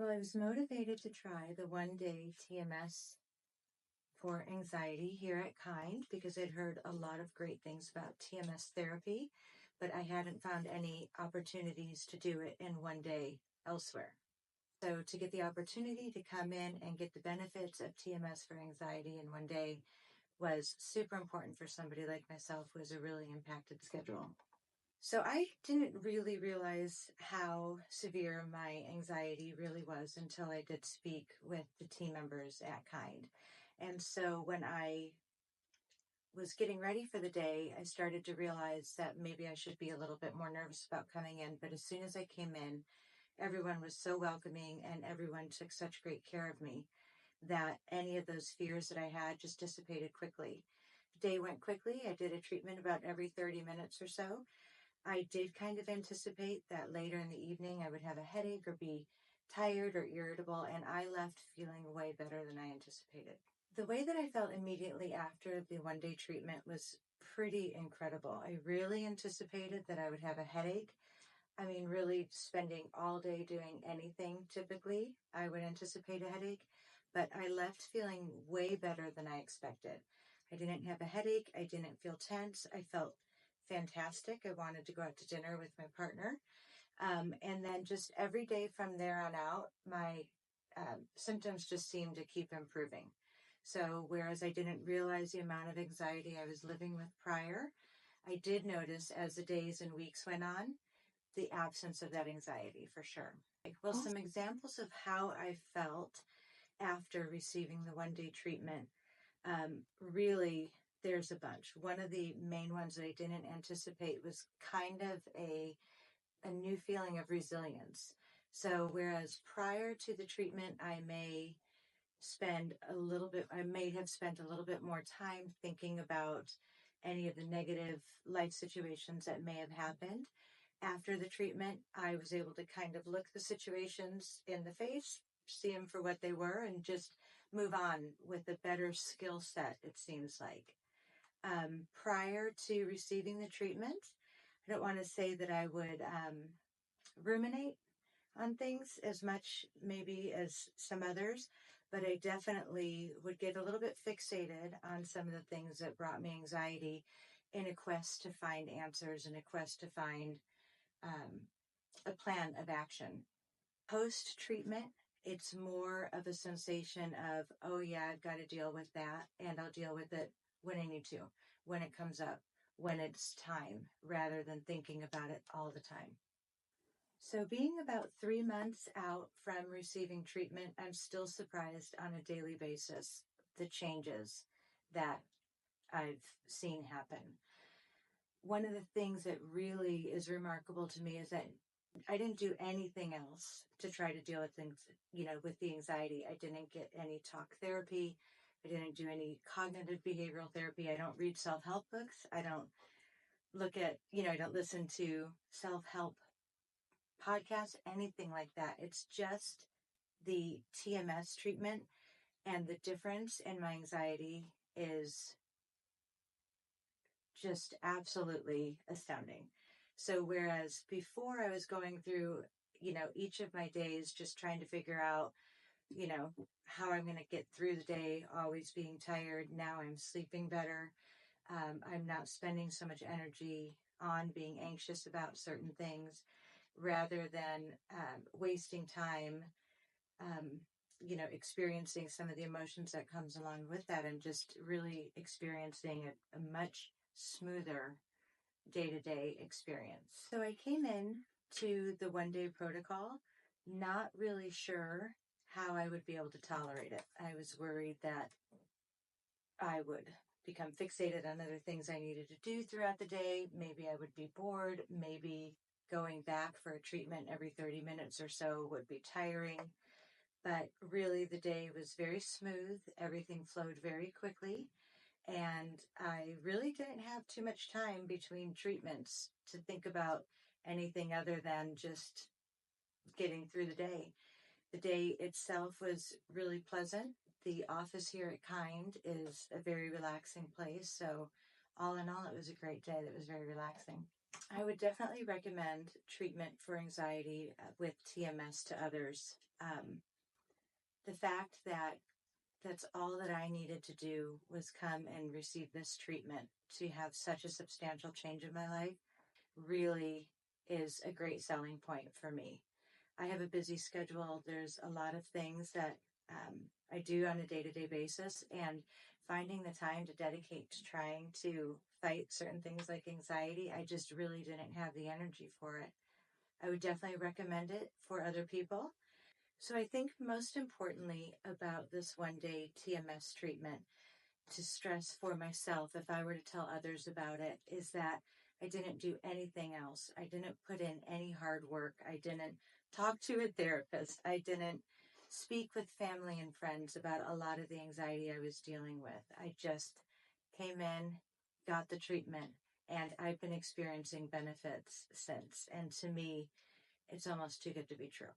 Well, I was motivated to try the One Day TMS for anxiety here at Kind because I'd heard a lot of great things about TMS therapy, but I hadn't found any opportunities to do it in one day elsewhere. So to get the opportunity to come in and get the benefits of TMS for anxiety in one day was super important for somebody like myself who has a really impacted schedule. So I didn't really realize how severe my anxiety really was until I did speak with the team members at Kind. And so when I was getting ready for the day, I started to realize that maybe I should be a little bit more nervous about coming in. But as soon as I came in, everyone was so welcoming and everyone took such great care of me that any of those fears that I had just dissipated quickly. The day went quickly. I did a treatment about every 30 minutes or so. I did kind of anticipate that later in the evening I would have a headache or be tired or irritable, and I left feeling way better than I anticipated. The way that I felt immediately after the one-day treatment was pretty incredible. I really anticipated that I would have a headache. I mean, really spending all day doing anything typically, I would anticipate a headache, but I left feeling way better than I expected. I didn't have a headache. I didn't feel tense. I felt fantastic. I wanted to go out to dinner with my partner. And then just every day from there on out, my symptoms just seemed to keep improving. So whereas I didn't realize the amount of anxiety I was living with prior, I did notice as the days and weeks went on, the absence of that anxiety for sure. Well, some examples of how I felt after receiving the one-day treatment, really, there's a bunch. One of the main ones that I didn't anticipate was kind of a new feeling of resilience. So whereas prior to the treatment, I may have spent a little bit more time thinking about any of the negative life situations that may have happened. After the treatment, I was able to kind of look the situations in the face, see them for what they were, and just move on with a better skill set, it seems like. Prior to receiving the treatment, I don't want to say that I would ruminate on things as much maybe as some others, but I definitely would get a little bit fixated on some of the things that brought me anxiety in a quest to find answers, in a quest to find a plan of action. Post-treatment, it's more of a sensation of, oh yeah, I've got to deal with that, and I'll deal with it when I need to, when it comes up, when it's time, rather than thinking about it all the time. So being about 3 months out from receiving treatment, I'm still surprised on a daily basis the changes that I've seen happen. One of the things that really is remarkable to me is that I didn't do anything else to try to deal with things, with the anxiety. I didn't get any talk therapy. I didn't do any cognitive behavioral therapy. I don't read self-help books. I don't I don't listen to self-help podcasts, anything like that. It's just the TMS treatment, and the difference in my anxiety is just absolutely astounding. So whereas before I was going through, each of my days just trying to figure out, how I'm going to get through the day, always being tired. Now I'm sleeping better. I'm not spending so much energy on being anxious about certain things rather than wasting time, experiencing some of the emotions that comes along with that, and just really experiencing a much smoother day-to-day experience. So I came in to the one-day protocol not really sure how I would be able to tolerate it. I was worried that I would become fixated on other things I needed to do throughout the day. Maybe I would be bored. Maybe going back for a treatment every 30 minutes or so would be tiring. But really, the day was very smooth. Everything flowed very quickly. And I really didn't have too much time between treatments to think about anything other than just getting through the day. The day itself was really pleasant. The office here at Kind is a very relaxing place. So all in all, it was a great day that was very relaxing. I would definitely recommend treatment for anxiety with TMS to others. The fact that that's all that I needed to do was come and receive this treatment to have such a substantial change in my life really is a great selling point for me. I have a busy schedule. There's a lot of things that I do on a day-to-day basis, and finding the time to dedicate to trying to fight certain things like anxiety, I just really didn't have the energy for it. I would definitely recommend it for other people. So I think most importantly about this one-day TMS treatment, to stress for myself, if I were to tell others about it, is that I didn't do anything else. I didn't put in any hard work. I didn't talk to a therapist. I didn't speak with family and friends about a lot of the anxiety I was dealing with. I just came in, got the treatment, and I've been experiencing benefits since. And to me, it's almost too good to be true.